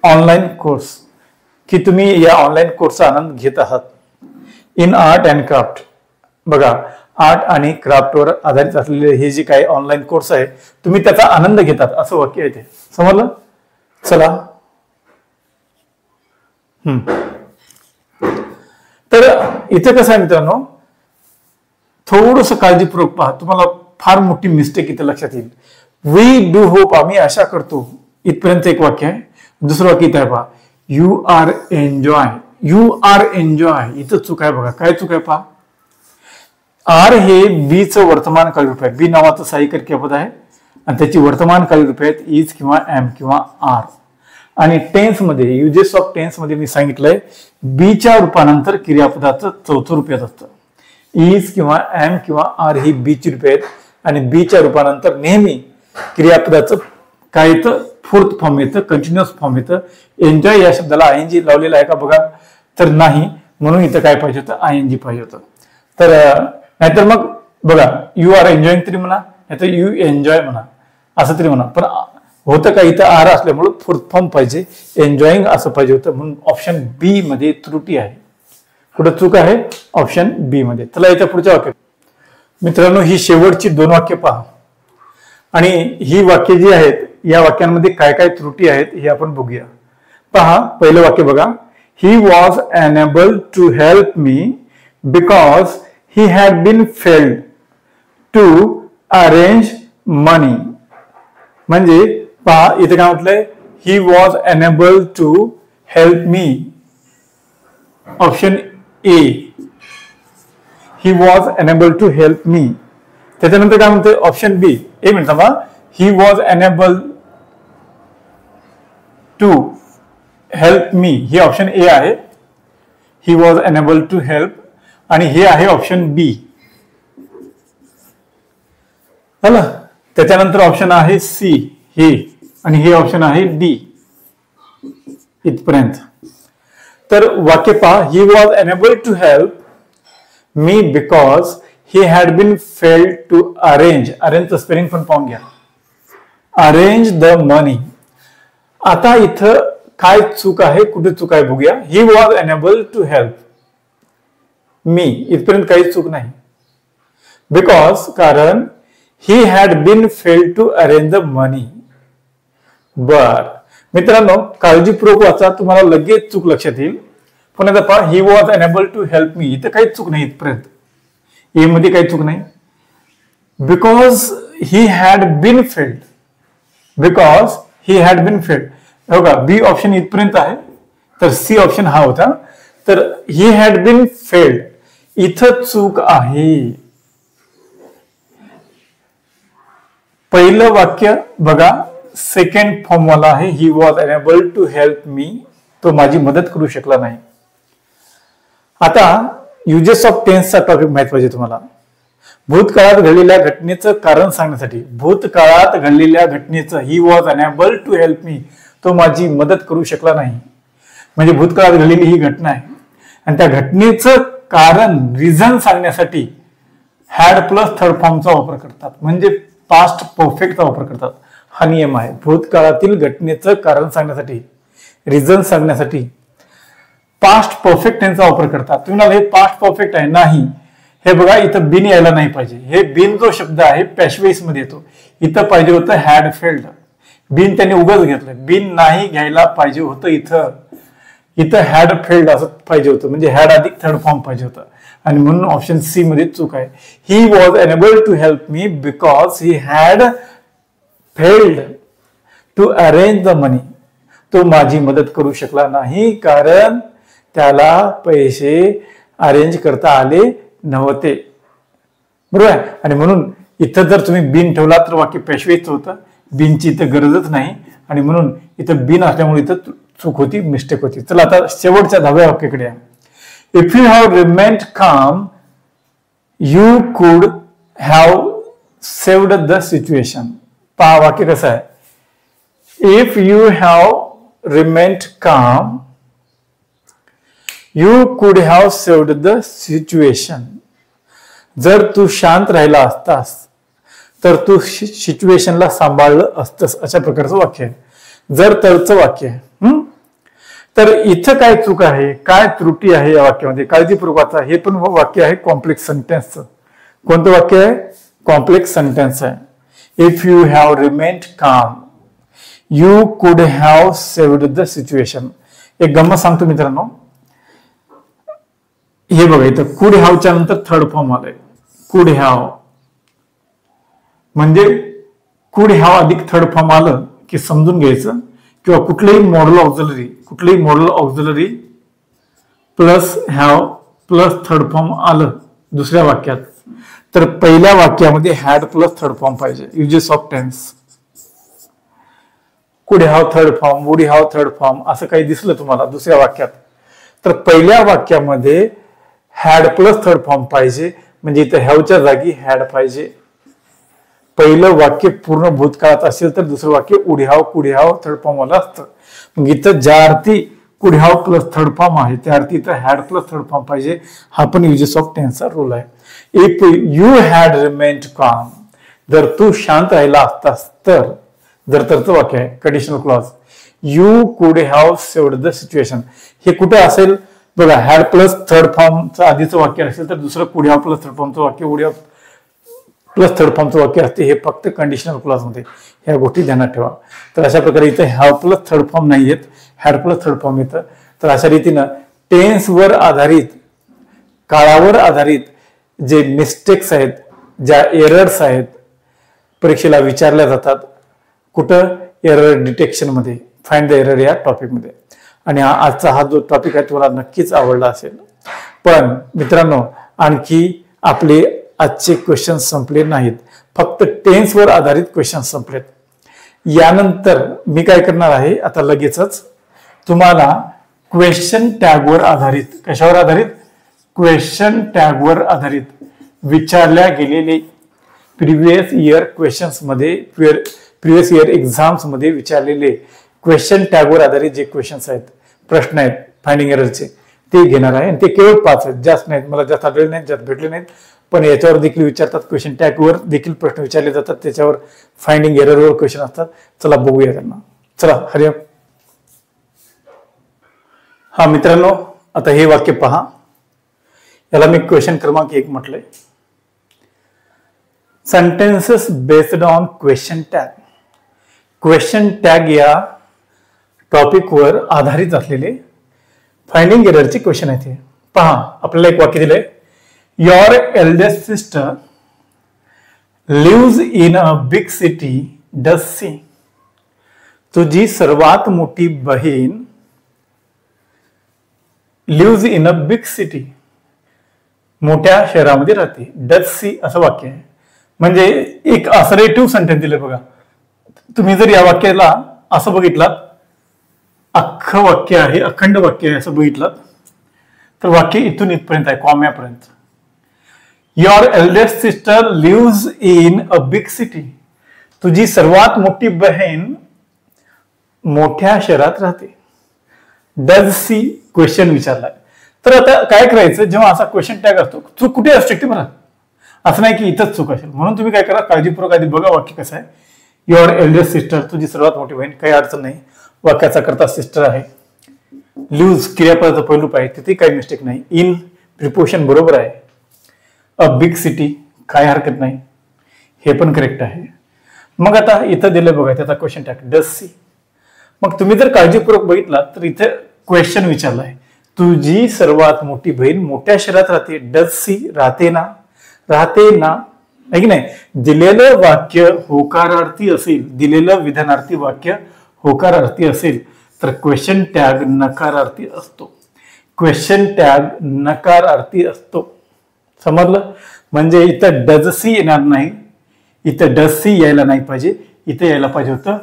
online course, की तुम्ही या ऑनलाईन कोर्सचा आनंद घेत आहात. इन आर्ट अँड क्राफ्ट, बघा आर्ट आणि क्राफ्टवर आधारित असलेले हे जे काही ऑनलाईन कोर्स आहे तुम्ही त्याचा आनंद घेतात असं वाक्य आहे ते. समजलं. चला, तर इथे कसं आहे मित्रांनो, थोडंसं काळजीपूर्वक पहा, तुम्हाला फार मोठी मिस्टेक इथे लक्षात येईल. वी डू होप, आम्ही आशा करतो, इथपर्यंत एक वाक्य आहे. दुसरं वाक्य इथे आहे पहा, you are enjoy. You are enjoy इथं चूक आहे. बघा काय चूक आहे पहा. आर हे बीचं वर्तमानकाली रूप आहे. बी नावाचं सहाय्यक क्रियापद आहे आणि त्याची वर्तमानकाली रूप आहेत इज किंवा एम किंवा आर. आणि टेन्स मध्ये, युजेस ऑफ टेन्स मध्ये मी सांगितलंय बीच्या रूपानंतर क्रियापदाचं चौथं रूप येत असतं. इज किंवा एम किंवा आर ही बीची रूपे आहेत आणि बीच्या रूपानंतर नेहमी क्रियापदाचं काय येतं, फोर्थ फॉर्म येतं, कंटिन्युअस फॉर्म येतं. एन्जॉय या शब्दाला आयएनजी लावलेला आहे का बघा, तर नाही, म्हणून इथं काय पाहिजे होतं, आयएनजी पाहिजे होतं. तर नाहीतर मग बघा यू आर एन्जॉईंग तरी म्हणा, नाहीतर यू एन्जॉय म्हणा, असं तरी म्हणा. पण होतं का इथं आर असल्यामुळं फोर्थ फॉर्म पाहिजे, एन्जॉईंग असं पाहिजे होतं. म्हणून ऑप्शन बी मध्ये त्रुटी आहे. कुठं चूक आहे, ऑप्शन बी मध्ये. चला इथं पुढच्या वाक्य मित्रांनो, ही शेवटची 2 वाक्य पहा आणि ही वाक्य जी आहेत या वाक्यांमध्ये काय काय त्रुटी आहेत हे आपण बघूया. पहा, पहिलं वाक्य बघा, he was unable to help me because he had been failed to arrange money. म्हणजे पहा इथे काय म्हटलंय, he was unable to help me. Option A, he was unable to help me. त्याच्यानंतर काय म्हणतोय ऑप्शन बी, एक मिनिट थांबा, he was unable to help me, he option A आहे. He was unable to help आणि हे आहे option बी. झालं. त्याच्यानंतर ऑप्शन आहे सी हे आणि हे ऑप्शन आहे डी इथपर्यंत. तर वाक्य पहा, he was unable to help me because he had been failed to arrange spelling पण पाहून घ्या, अरेंज द मनी. आता इथं काय चूक आहे, कुठे चूक आहे बघूया. He was unable to help me, इथपर्यंत काही चूक नाही. बिकॉज, कारण he had been failed to arrange the money. बर मित्रांनो, काळजीपूर्वक वाचा, तुम्हाला लगेच चूक लक्षात येईल. पुन्हा एकदा पहा, he was unable to help me, इथं काही चूक नाही इथपर्यंत. ए मध्ये काही चूक नाही. Because he had been failed, because he had been failed. बघा बी ऑप्शन इथपर्यंत आहे, तर सी ऑप्शन हा होता. तर ही हॅड बीन फेल्ड इथं चूक आहे. पहिलं वाक्य बघा सेकंड फॉर्म वाला आहे, he was unable to help me, तो माझी मदत करू शकला नाही. आता युजेस ऑफ टेन्सचा टॉपिक माहित पाहिजे तुम्हाला. भूतकाळात घडलेल्या घटनेचं कारण सांगण्यासाठी, भूतकाळात घडलेल्या घटनेचं he was unable to help me, तो माझी मदत करू शकला नाही. म्हणजे भूतकाळात घडलेली ही घटना आहे आणि त्या घटनेचं कारण रिझन सांगण्यासाठी हॅड प्लस थर्ड फॉर्मचा वापर करतात, म्हणजे पास्ट परफेक्टचा वापर करतात. हा नियम आहे. भूतकाळातील घटनेचं कारण सांगण्यासाठी, रिझन सांगण्यासाठी पास्ट परफेक्ट टेन्सचा वापर करतात. तुम्हाला हे पास्ट परफेक्ट आहे नाही, हे बघा इथं बिन यायला नाही पाहिजे. हे बिन जो शब्द आहे पॅशिव्ह वॉइस मध्ये येतो, इथं पाहिजे होतं हॅड फेल्ड. बीन त्यांनी उगाच घेतलं. बीन नाही घ्यायला पाहिजे होतं. इथं हॅड फेल्ड असं पाहिजे होतं, म्हणजे हॅड अधिक थर्ड फॉर्म पाहिजे होतं, आणि म्हणून ऑप्शन सी मध्ये चूक आहे. He was unable to help me because he had failed to arrange the money. तो माझी मदत करू शकला नाही कारण त्याला पैसे अरेंज करता आले नव्हते. बरोबर आहे. आणि म्हणून इथं जर तुम्ही बिन ठेवला तर वाक्य पेशवेच होतं. बिनची इथं गरजच नाही, आणि म्हणून इथं बिन असल्यामुळे इथं चूक होती, मिस्टेक होती. चला आता शेवटच्या 10व्या वाक्याकडे या. इफ यू हॅव रिमेन्ड काम यू कुड हॅव सेव्ड द सिच्युएशन. पहा वाक्य कसं आहे. इफ यू हॅव रिमेन्ड काम यू कुड हॅव सेव्ड द सिच्युएशन. जर तू शांत राहिला असतास तर तू सिच्युएशनला सांभाळलं असतंस, अशा प्रकारचं वाक्य आहे. जर तरचं वाक्य आहे. तर इथं काय चूक आहे, काय त्रुटी आहे या वाक्यामध्ये, काळजीपूर्वक वाचा. हे पण वाक्य आहे कॉम्प्लेक्स सेंटेन्सचं. कोणतं वाक्य आहे? कॉम्प्लेक्स सेंटेन्स आहे. इफ यू हॅव रिमेन्ड काम यू कुड हॅव सेव्ड द सिच्युएशन. एक गंमत सांगतो मित्रांनो. हे बघा इथं कुड हॅवच्या नंतर थर्ड फॉर्म आलाय. कुड हॅव म्हणजे कुड हॅव अधिक थर्ड फॉर्म आलं की समजून घ्यायचं, किंवा कुठलंही modal auxiliary plus have plus third form आलं दुसऱ्या वाक्यात, तर पहिल्या वाक्यामध्ये हॅड प्लस थर्ड फॉर्म पाहिजे. Uses of tense. Could have third form, would have third form असं काही दिसलं तुम्हाला दुसऱ्या वाक्यात, तर पहिल्या वाक्यामध्ये हॅड प्लस थर्ड फॉर्म पाहिजे. म्हणजे इथं हॅवच्या जागी हॅड पाहिजे. पहिलं वाक्य पूर्ण भूतकाळात असेल तर दुसरं वाक्य वुड हॅव कुड हॅव थर्ड फॉर्म वाला असतं. मग इथं ज्या अर्थी कुड हॅव प्लस थर्ड फॉर्म आहे त्या अर्थी इथं हॅड प्लस थर्ड फॉर्म पाहिजे. हा पण युजेस ऑफ टेन्सचा रूल आहे. इफ यू हॅड रिमेन्ड काम, जर तू शांत राहिला असतास तर, जर तरचं वाक्य आहे कंडिशनल क्लॉज. यू कुड हॅव सेव्ड द सिच्युएशन. हे कुठे असेल बघा. हॅड प्लस थर्ड फॉर्मचं आधीचं वाक्य असेल तर दुसरं कुड हॅव प्लस थर्ड फॉर्मचं वाक्य वुड हॅव प्लस थर्ड फॉर्मचं वाक्य असते. हे फक्त कंडिशनल क्लॉज मध्ये. ह्या गोष्टी ध्यानात ठेवा. तर अशा प्रकारे इथं हॅव प्लस थर्ड फॉर्म नाही येत, हॅड प्लस थर्ड फॉर्म येतं. तर अशा रीतीनं टेन्सवर आधारित, काळावर आधारित जे मिस्टेक्स आहेत, ज्या एरर्स आहेत, परीक्षेला विचारल्या जातात. कुठं? एरर डिटेक्शन मध्ये, फाइंड द एरर या टॉपिकमध्ये. आणि आजचा हा जो टॉपिक आहे तुम्हाला नक्कीच आवडला असेल. पण मित्रांनो, आणखी आपले आजचे क्वेश्चन संपले नाहीत. फक्त टेन्सवर आधारित क्वेश्चन संपलेत. यानंतर मी काय करणार आहे, आता लगेचच तुम्हाला क्वेश्चन टॅगवर आधारित, कशावर आधारित? क्वेश्चन टॅगवर आधारित विचारल्या गेलेले प्रिव्हियस इयर क्वेश्चन्स मध्ये, प्रिव्हियस इयर एक्झाम्स मध्ये विचारलेले क्वेश्चन टॅगवर आधारित जे क्वेश्चन्स आहेत, प्रश्न आहेत फाइंडिंग एररचे, ते घेणार आहे. आणि ते केवळ 5 आहेत, जास्त नाहीत. मला जास्त आढळले नाहीत, जास्त भेटले नाहीत. पण याच्यावर देखील विचारतात. क्वेश्चन टॅगवर देखील प्रश्न विचारले जातात. त्याच्यावर फाइंडिंग एररवर क्वेश्चन असतात. चला बघूया त्यांना. चला हरिओम. हा मित्रांनो, आता हे वाक्य पहा. याला मी क्वेश्चन क्रमांक 1 म्हटलंय. Sentences based on question tag. Question tag या टॉपिकवर आधारित असलेले फाइंडिंग एररचे क्वेश्चन आहेत. हे पहा. आपल्याला एक वाक्य दिलंय. Your eldest sister lives in a big city, does she? तुझी सर्वात मोठी बहीण lives in a big city, मोठ्या शहरामध्ये राहते. डज सी असं वाक्य आहे. म्हणजे एक असरेटिव्ह सेंटेन्स दिले बघा. तुम्ही जर या वाक्याला असं बघितलात, अख्खं वाक्य आहे, अखंड वाक्य आहे असं बघितलात, तर वाक्य इथून इथपर्यंत आहे, कॉम्यापर्यंत. Your eldest sister lives in a big city. तुझी सर्वात मोठी बहीण मोठ्या शहरात राहते. डज सी क्वेश्चन विचारलाय. तर आता काय करायचं, जेव्हा असा क्वेश्चन टॅग असतो, चूक कुठे असते ते बघा. असं नाही की इथंच चूक असेल. म्हणून तुम्ही काय करा, काळजीपूर्वक आधी बघा वाक्य कसं आहे. युअर एल्डेस्ट सिस्टर, तुझी सर्वात मोठी बहीण, काही अडचण नाही. वाक्याचा करता सिस्टर आहे. लिव्ज क्रियापदाचं पहिलू पाहिजे, तिथे काही मिस्टेक नाही. इन प्रिपोशन बरोबर आहे. अ बिग सिटी, काय हरकत नाही, हे पण करेक्ट आहे. मग आता इथं दिलं बघा, त्याचा क्वेश्चन टॅग डज सी. मग तुम्ही जर काळजीपूर्वक बघितला तर इथे क्वेश्चन विचारलाय, तुझी सर्वात मोठी बहीण मोठ्या शहरात राहते. डज सी राहते ना, राहते ना, आहे की नाही. दिलेलं वाक्य होकारार्थी असेल, दिलेलं विधानार्थी वाक्य होकारार्थी असेल तर क्वेश्चन टॅग नकारार्थी असतो. क्वेश्चन टॅग नकारार्थी असतो. समजलं. म्हणजे इथं डज सी येणार नाही, इथं डज सी यायला नाही पाहिजे, इथं यायला पाहिजे होतं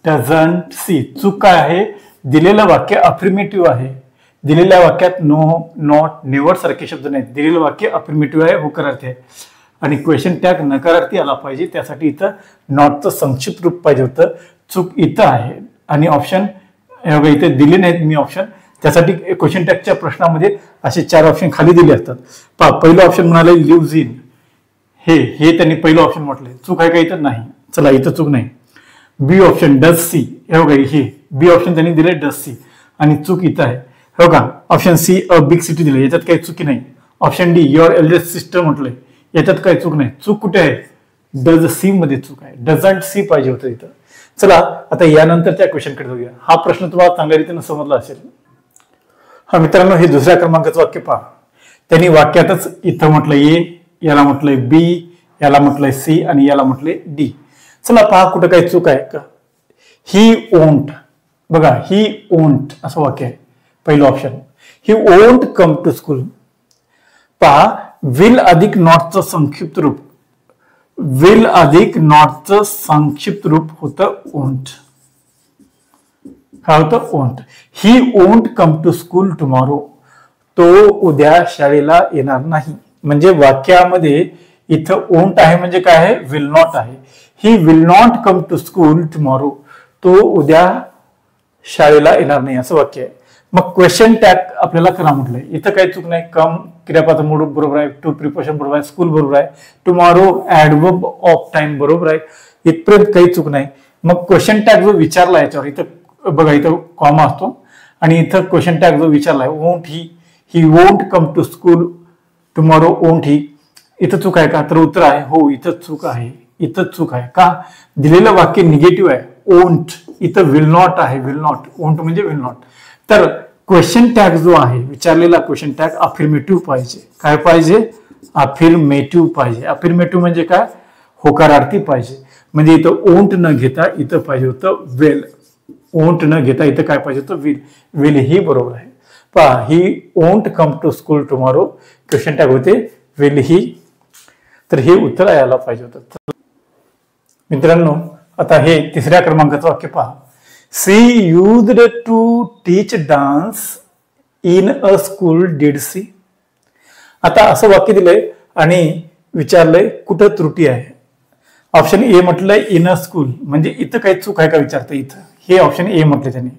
डझंट सी. चूक काय आहे, दिलेलं वाक्य अफर्मेटिव्ह आहे. दिलेल्या वाक्यात नो, नॉट, नेव्हर सारखे शब्द नाहीत. दिलेलं वाक्य अफर्मेटिव्ह आहे, होकारार्थी आहे. आणि क्वेश्चन टॅग नकारार्थी आला पाहिजे, त्यासाठी इथं नॉटचं संक्षिप्त रूप पाहिजे होतं. चूक इथं आहे. आणि ऑप्शन इथे दिले नाहीत मी ऑप्शन, त्यासाठी क्वेश्चन टॅगच्या प्रश्नामध्ये असे 4 ऑप्शन खाली दिले असतात. पहिलं ऑप्शन म्हणाले लिव्हज इन, हे त्यांनी पहिलं ऑप्शन म्हटलंय. चूक आहे का इथं? नाही. चला, इथं चूक नाही. बी ऑप्शन डज सी, हे बघा, हे बी ऑप्शन त्यांनी दिले डज सी, आणि चूक इथं आहे. हो का. Option C a big city दिले, याच्यात काही चुकी नाही. Option D your eldest sister म्हटलंय, याच्यात काही चूक नाही. चूक कुठे आहे? डज सी मध्ये चूक आहे. डझंट सी पाहिजे होतं इथं. चला, आता यानंतरच्या क्वेश्चनकडे जाऊया. हा प्रश्न तुम्हाला चांगल्या रीतीने समजला असेल. हा मित्रांनो, हे दुसऱ्या क्रमांकाचं वाक्य पहा. त्यांनी वाक्यातच इथं म्हटलं ए, याला म्हटलंय बी, याला म्हटलंय सी, आणि याला म्हटलंय डी. चला पहा, कुठं काही चूक आहे का. ही ओंट, बघा, ही ओंट असं वाक्य आहे. पहिलं option, he won't come to school. पहा, विल अधिक नॉटचं संक्षिप्त रूप, विल अधिक नॉटचं संक्षिप्त रूप होतं ओंट. काय होतं? ओंट. ही won't come to school tomorrow. तो उद्या शाळेला येणार नाही. म्हणजे वाक्यामध्ये इथं ओंट आहे म्हणजे काय आहे? विल नॉट आहे. He will not come to school tomorrow. तो उद्या शाळेला येणार नाही असं वाक्य आहे. मग क्वेश्चन टॅग आपल्याला करा म्हटलंय. इथं काही चूक नाही. कम क्रियापद मूळ बरोबर आहे, टू प्रिपोजिशन बरोबर आहे, स्कूल बरोबर आहे, टुमॉरो ऍडवर्ब ऑफ टाइम बरोबर आहे. इथपर्यंत काही चूक नाही. मग क्वेश्चन टॅग जो विचारला याच्यावर, इथं बघा, इथं कॉमा असतो, आणि इथं क्वेश्चन टॅग जो विचारलाय won't he won't come to school tomorrow won't he, इथं चूक आहे का? तर उत्तर आहे हो, इथं चूक आहे. इथं चूक आहे का? दिलेलं वाक्य निगेटिव्ह आहे. ओंट, इथं विल नॉट आहे. विल नॉट, ओंट म्हणजे विल नॉट. तर क्वेश्चन टॅग जो आहे, विचारलेला क्वेश्चन टॅग अफर्मेटिव्ह पाहिजे. काय पाहिजे? अफर्मेटिव्ह पाहिजे. अफर्मेटिव्ह म्हणजे काय? होकारार्थी पाहिजे. म्हणजे इथं ओंट न घेता इथं पाहिजे होतं वेल. ओंट न घेता इथं काय पाहिजे होतं? विल. विल ही बरोबर आहे. पहा, he won't come to school tomorrow, question tag होते विल ही. तर हे उत्तर यायला पाहिजे होतं. मित्रांनो, आता हे तिसऱ्या क्रमांकाचं वाक्य पहा. She used to teach dance in a school did she. आता असं वाक्य दिलंय आणि विचारलंय कुठं त्रुटी आहे. ऑप्शन ए म्हटलंय इन अ स्कूल, म्हणजे इथं काही चूक आहे का विचारतं. इथं हे ऑप्शन ए म्हटले त्यांनी,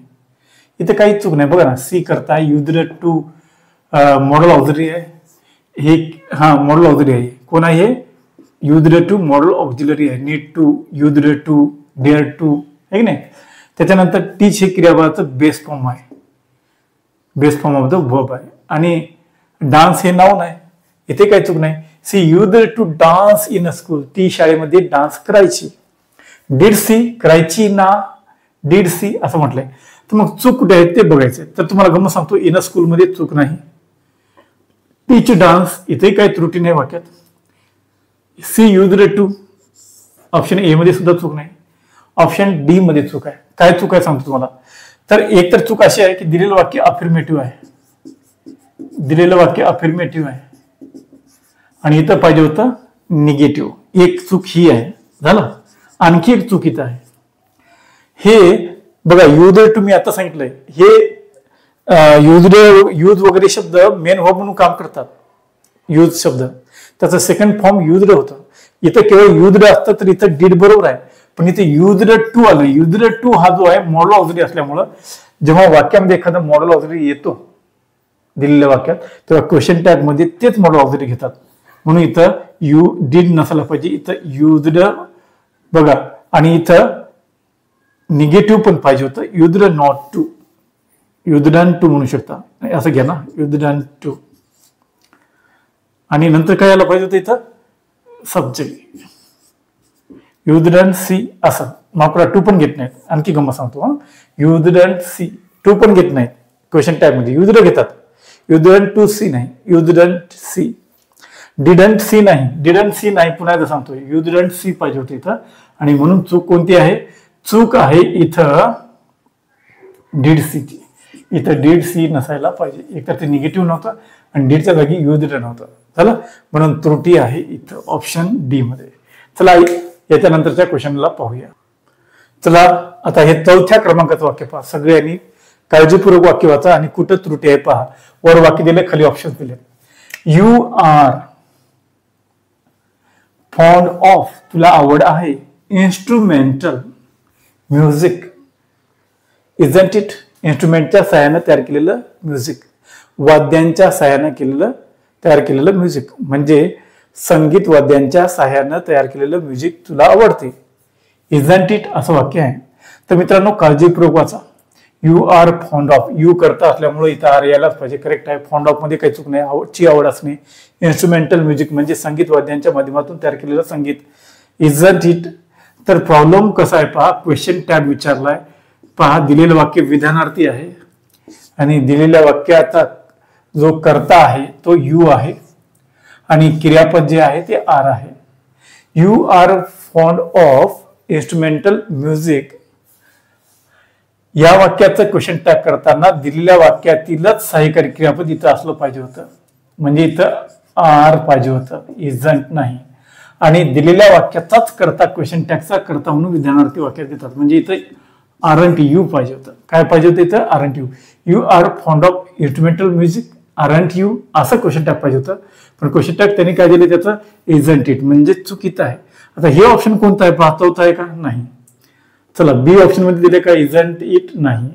इथं काही चूक नाही. बघा ना, सी करता युज्ड टू मॉडल ऑक्झिलरी आहे. हे मॉडल ऑक्झिलरी आहे. कोण आहे? युज्ड टू मॉडल ऑक्झिलरी आहे. Need to, used to, dare to, आहे की नाही. त्याच्यानंतर टीच हे क्रियापदाचं बेस फॉर्म आहे. Base form of the verb आहे. आणि डान्स हे नाउन आहे. इथे काही चूक नाही. She used to dance in a school, ती शाळेमध्ये डान्स करायची. डिड सी, करायची ना, डिड सी असं म्हटलंय. तर मग चूक कुठे आहे ते बघायचं. तर तुम्हाला गमत सांगतो, इन अ स्कूल मध्ये चूक नाही. टीच डान्स, इथे काही त्रुटी नाही वाक्यात. She used to, option A मध्ये सुद्धा चूक नाही. ऑप्शन डी मध्ये चूक आहे. काय चूक आहे सांगतो तुम्हाला. तर एक तर चूक अशी आहे की दिलेलं वाक्य अफर्मेटिव्ह आहे. दिलेलं वाक्य अफर्मेटिव्ह आहे आणि इथं पाहिजे होतं निगेटिव्ह. एक चूक ही आहे. झालं. आणखी एक चूक इथं आहे. हे बघा, युज्ड टू मी आता सांगितलंय, हे यूज वगैरे शब्द मेन व्हर्ब म्हणून काम करतात. यूज शब्द त्याचं सेकंड फॉर्म युज्ड होतं. इथं केवळ युज्ड असतं तर इथं डीड बरोबर आहे, पण इथे युज्ड टू आलं. युज्ड टू हा जो आहे मॉडल ऑक्झिलरी असल्यामुळं जेव्हा वाक्यामध्ये एखादा मॉडल ऑक्झिलरी येतो दिलेल्या वाक्यात, तेव्हा क्वेश्चन टॅग मध्ये तेच मॉडल ऑक्झिलरी घेतात. म्हणून इथं यू डीड नसायला पाहिजे. इथं युज्ड बघा, आणि इथं निगेटिव्ह पण पाहिजे होतं. Used not to, used to म्हणू शकता, असं घ्या ना, युज्ड टू. आणि नंतर काय यायला पाहिजे होतं? इथं सब्जेक्ट. यू डिडंट सी असं माफ करा, टू पण घेत नाहीत. आणखी गंमत सांगतो, यू डिडंट सी टू पण घेत नाहीत क्वेश्चन टॅग मध्ये, यू डिडंट घेतात. यू डिडंट टू सी नाही, you didn't see. Didn't see नाही, डिडंट सी नाही, पुन्हा एकदा सांगतोय, यू डिडंट सी पाहिजे होते इथं. आणि म्हणून चूक कोणती आहे? चूक आहे इथं डीड सीची. इथं डीड सी नसायला पाहिजे. एकतर ते निगेटिव्ह नव्हतं आणि डीडच्या जागी यू डिडंट नव्हतं. चला, म्हणून त्रुटी आहे इथं ऑप्शन डी मध्ये. चला याच्यानंतरच्या क्वेश्चनला पाहूया. चला आता हे 4थ्या क्रमांकाचं वाक्य पहा. सगळ्यांनी काळजीपूर्वक वाक्य वाचा आणि कुठं त्रुटी आहे पहा. वर वाक्य दिले, खाली ऑप्शन दिले. यू आर फॉन्ड ऑफ, तुला आवड आहे, इन्स्ट्रुमेंटल म्युझिक, इजंट इट. इन्स्ट्रुमेंटच्या सहाय्यानं तयार केलेलं म्युझिक, वाद्यांच्या सहाय्यानं तयार केलेलं म्युझिक, म्हणजे संगीत वाद्यांच्या सहाय्यानं तयार केलेलं म्युझिक तुला आवडते. इजंट इट असं वाक्य आहे. तर मित्रांनो काळजीपूर्वक वाचा. You are fond of, you करता असल्यामुळे इथं आर यायलाच पाहिजे, करेक्ट आहे. फॉन्ड ऑफ मध्ये काही चूक नाही, आवडची आवड असणे. इन्स्ट्रुमेंटल म्युझिक म्हणजे संगीत वाद्यांच्या माध्यमातून तयार केलेलं संगीत. Isn't it. तर प्रॉब्लेम कसा आहे पहा, क्वेश्चन टॅग विचारलाय पहा. दिलेलं वाक्य विधानार्थी आहे आणि दिलेल्या वाक्याचा जो कर्ता आहे तो यू आहे आणि क्रियापद जे आहे ते आर आहे. You are fond of instrumental music या वाक्याचं क्वेश्चन टॅग करताना दिलेल्या वाक्यातीलच सहाय्यकारी क्रियापद इथं असलं पाहिजे होतं, म्हणजे इथं आर पाहिजे होतं, इजंट नाही. आणि दिलेल्या वाक्याचाच करता क्वेश्चन टॅगचा करता म्हणून विधानार्थी वाक्यात देतात, म्हणजे इथं आरंट यू पाहिजे होतं. काय पाहिजे होतं इथं? Aren't you. You are fond of instrumental music, aren't you असं क्वेश्चन टॅग पाहिजे होतं. पण क्वेश्चन टॅग त्यांनी काय दिले त्याचं? इजंट इट, म्हणजे चुकीचं आहे. आता हे ऑप्शन कोणतं आहे पहा, चौथा आहे का? नाही. चला बी ऑप्शन मध्ये दिले का इजंट इट? नाही.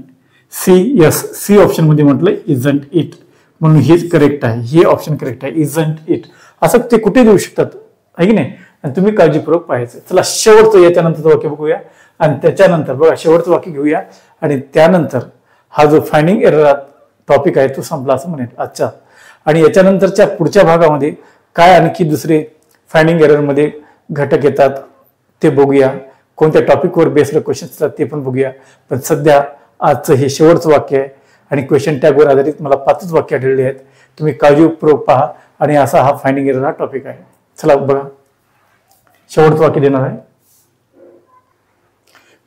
सी, यस, सी ऑप्शन मध्ये म्हटलं इजंट इट, म्हणून हेच करेक्ट आहे. हे ऑप्शन करेक्ट आहे, इजंट इट. असं ते कुठे देऊ शकतात, आहे की नाही? आणि तुम्ही काळजीपूर्वक पाहायचं. चला शेवटचं याच्यानंतरचं वाक्य बघूया आणि त्याच्यानंतर बघा शेवटचं वाक्य घेऊया आणि त्यानंतर हा जो फाइंडिंग एरर टॉपिक आहे तो संपला असं म्हणेल आजच्या. आणि याच्यानंतरच्या पुढच्या भागामध्ये काय आणखी दुसरे फाइंडिंग एरर मध्ये घटक येतात ते बघूया. कोणत्या टॉपिकवर बेस्ड क्वेश्चन असतात ते पण बघूया. पण सध्या आजचं हे शेवटचं वाक्य आहे आणि क्वेश्चन टॅगवर आधारित मला 5च वाक्य आढळली आहेत. तुम्ही काळजीपूर्वक पहा आणि असा हा फाइंडिंग एरर हा टॉपिक आहे. चला बघा, शेवटचं वाक्य देणार आहे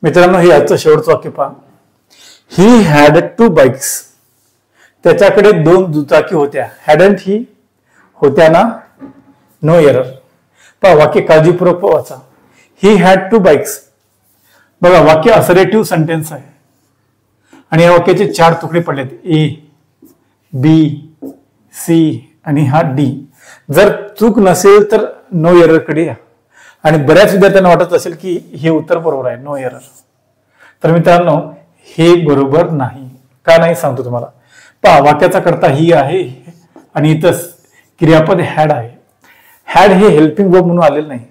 मित्रांनो. हे आजचं शेवटचं वाक्य पहा. ही हॅड 2 बाईक्स, त्याच्याकडे 2 दुचाकी होत्या. हॅडंट ही, होत्या ना, नो एरर. पहा वाक्य काळजीपूर्वक वाचा. He had 2 bikes. बघा वाक्य असरेटिव्ह सेंटेन्स आहे आणि या वाक्याचे 4 तुकडे पडलेत, ए, बी, सी आणि हा डी. जर चूक नसेल तर नो एरर कडे या. आणि बऱ्याच विद्यार्थ्यांना वाटत असेल की हे उत्तर बरोबर आहे, नो एरर. तर मित्रांनो हे बरोबर नाही. का नाही सांगतो तुम्हाला. पहा वाक्याचा कर्ता ही आहे आणि इथं क्रियापद हॅड आहे. हॅड हे हेल्पिंग वर्ब म्हणून आलेलं नाही.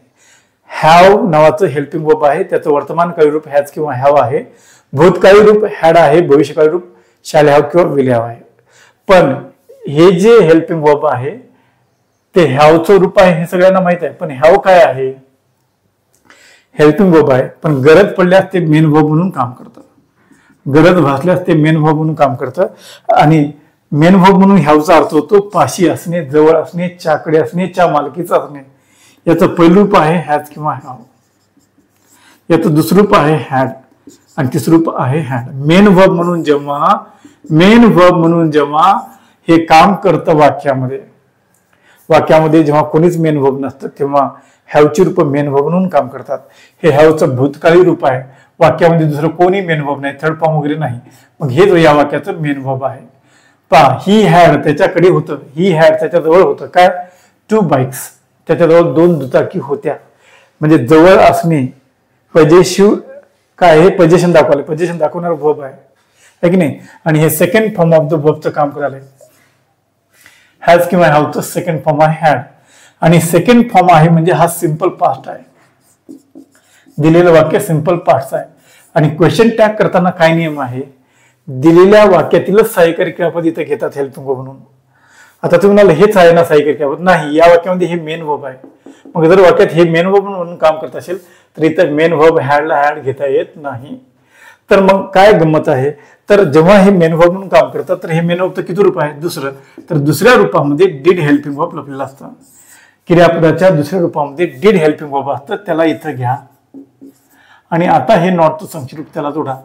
हॅव नावाचं हेल्पिंग वर्ब आहे, त्याचं वर्तमानकाळी रूप हॅज किंवा हॅव आहे, भूतकाळी रूप हॅड आहे, भविष्यकाळी रूप शॅल हॅव किंवा विल हॅव आहे. पण हे जे हेल्पिंग वर्ब आहे ते हॅवचं रूप आहे हे सगळ्यांना माहित आहे. पण हॅव काय आहे? हेल्पिंग वर्ब आहे, पण गरज पडल्यास ते मेन वर्ब म्हणून काम करतं. गरज भासल्यास ते मेन वर्ब म्हणून काम करतं. आणि मेन वर्ब म्हणून हॅवचा अर्थ होतो पाशी असणे, जवळ असणे, च्याकडे असणे, च्या मालकीचा असणे. याचं पहिलं रूप आहे हॅज किंवा हॅव, याचं दुसरं रूप आहे हॅड आणि तिसरं रूप आहे हॅड. मेन वर्ब म्हणून जेव्हा हे काम करतं वाक्यामध्ये जेव्हा कोणीच मेन वर्ब नसतं तेव्हा हॅवची रूप मेन वर्ब म्हणून काम करतात. हे हॅवचं भूतकाळी रूप आहे. वाक्यामध्ये दुसरं कोणी मेन वर्ब नाही, थर्ड फॉर्म वगैरे नाही. मग हे जो या वाक्याचं मेन वर्ब आहे. पहा ही हॅड त्याच्याकडे होतं, ही हॅड त्याच्याजवळ होतं. काय? 2 बाईक्स, त्याच्याजवळ 2 दुचाकी होत्या. म्हणजे जवळ असणे पजेशिव्ह काय हे पजेशन दाखवले, पजेशन दाखवणार वर्ब आहे की नाही. आणि हे सेकंड फॉर्म ऑफ द वर्बचं काम करायला हॅज किंवा हॅवचं सेकंड फॉर्म आहे हॅड. आणि सेकंड फॉर्म आहे म्हणजे हा सिंपल पास्ट आहे. दिलेलं वाक्य सिंपल पास्ट आहे. आणि क्वेश्चन टॅग करताना काय नियम आहे? दिलेल्या वाक्यातीलच सहाय्यकारी क्रियापद इथे घेतात हेल्पिंग वर्ब म्हणून. आता तुम्ही म्हणाल हेच आहे ना सहाय्यकारी क्रियापद? नाही, या वाक्यामध्ये हे मेन वर्ब आहे मग जर वाक्यात हे मेन वर्ब म्हणून काम करत असेल तर इथं मेन वर्ब हॅडला हॅड घेता येत नाही. तर मग काय गंमत आहे, तर जेव्हा हे मेन वर्ब म्हणून काम करतात तर हे मेन वर्ब तर किती रूप आहे, दुसरं. तर दुसऱ्या रूपामध्ये डिड हेल्पिंग वर्ब लपलेलं असतं. क्रियापदाच्या दुसऱ्या रूपामध्ये डिड हेल्पिंग वर्ब असतं, त्याला इथं घ्या. आणि आता हे नॉट टू संक्षिप्त रूप त्याला जोडा.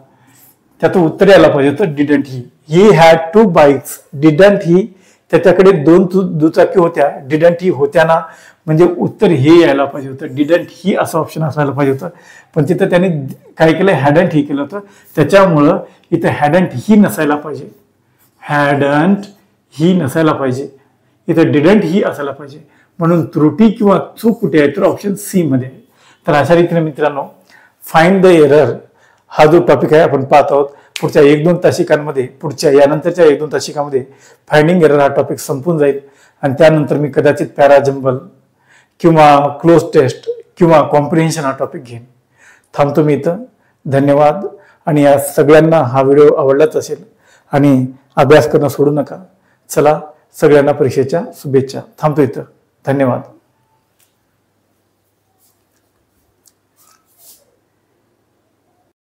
त्याचं उत्तर यायला पाहिजे होतं didn't he. He had 2 bikes. Didn't he, त्याच्याकडे 2 दुचाकी होत्या. डिडंट ही होत्या ना, म्हणजे उत्तर हे यायला पाहिजे होतं. डिडंट ही असं ऑप्शन असायला पाहिजे होतं. पण तिथं त्यांनी काय केलं, हॅडंट ही केलं होतं. त्याच्यामुळं इथं हॅडंट ही नसायला पाहिजे. हॅडंट ही नसायला पाहिजे. इथं डिडंट ही असायला पाहिजे. म्हणून त्रुटी किंवा चूक कुठे आहे, तर ऑप्शन सी मध्ये आहे. तर अशा रीतीने मित्रांनो, फाइंड द एरर हा जो टॉपिक आहे आपण पाहत आहोत. पुढच्या 1-2 तासिकांमध्ये, पुढच्या यानंतरच्या 1-2 तासिकामध्ये फाइंडिंग एरर हा टॉपिक संपून जाईल. आणि त्यानंतर मी कदाचित पॅराजंबल किंवा क्लोज टेस्ट किंवा कॉम्प्रिहेन्शन हा टॉपिक घेईन. थांबतो मी इथं. धन्यवाद. आणि या सगळ्यांना हा व्हिडिओ आवडलाच असेल आणि अभ्यास करणं सोडू नका. चला, सगळ्यांना परीक्षेच्या शुभेच्छा. थांबतो इथं. धन्यवाद.